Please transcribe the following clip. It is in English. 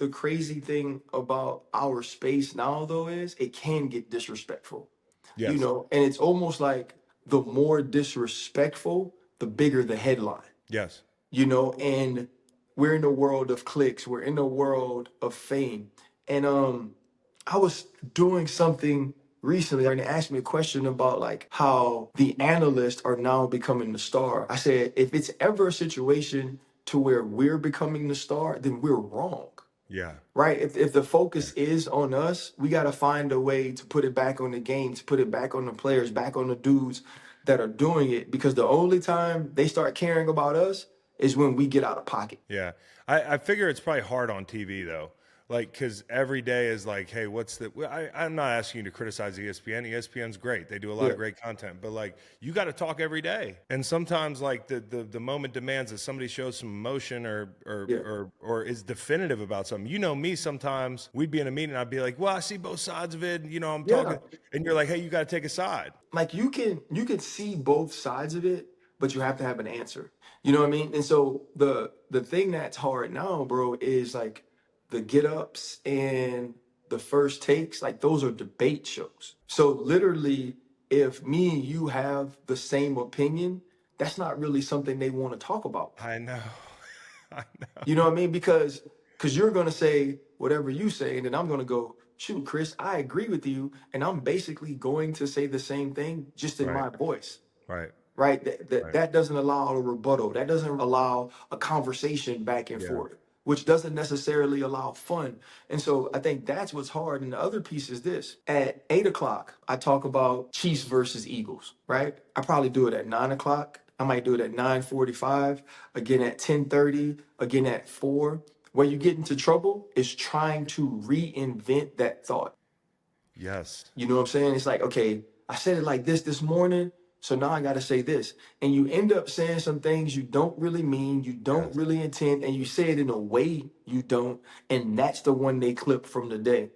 the crazy thing about our space now though is it can get disrespectful, Yes. and it's almost like the more disrespectful, the bigger the headline, Yes. and we're in a world of clicks, we're in a world of fame. And I was doing something recently and they asked me a question about like how the analysts are now becoming the star. I said, if it's ever a situation to where we're becoming the star, then we're wrong. Yeah. Right? If the Yeah. focus is on us, we got to find a way to put it back on the game, to put it back on the players, back on the dudes that are doing it. Because the only time they start caring about us is when we get out of pocket. Yeah. I figure it's probably hard on TV though. Like, cause every day is like, hey, what's the, I'm not asking you to criticize ESPN. ESPN's great. They do a lot Yeah, of great content, but like, you got to talk every day. And sometimes like the moment demands that somebody shows some emotion yeah, or is definitive about something. You know me, sometimes we'd be in a meeting. I'd be like, well, I see both sides of it. I'm yeah. talking, and you're like, hey, you got to take a side. Like you can see both sides of it, but you have to have an answer. You know what I mean? And so the thing that's hard now, bro, is like the get ups and the first takes, like those are debate shows. So literally, if me and you have the same opinion, that's not really something they want to talk about. I know. I know. You know what I mean? Because you're gonna say whatever you say, and then I'm gonna go, shoot, Chris, I agree with you, and I'm basically going to say the same thing just in Right. my voice. Right. Right? That Right. that doesn't allow a rebuttal. That doesn't allow a conversation back and Yeah. forth, which doesn't necessarily allow fun. And so I think that's what's hard. And the other piece is this: at 8 o'clock, I talk about Chiefs versus Eagles. Right? I probably do it at 9 o'clock. I might do it at 9:45, again at 10:30, again at 4. Where you get into trouble is trying to reinvent that thought. Yes. You know what I'm saying? It's like, okay, I said it like this morning, so now I got to say this. And you end up saying some things you don't really mean, you don't Yes. really intend, and you say it in a way you don't. And that's the one they clip from the day.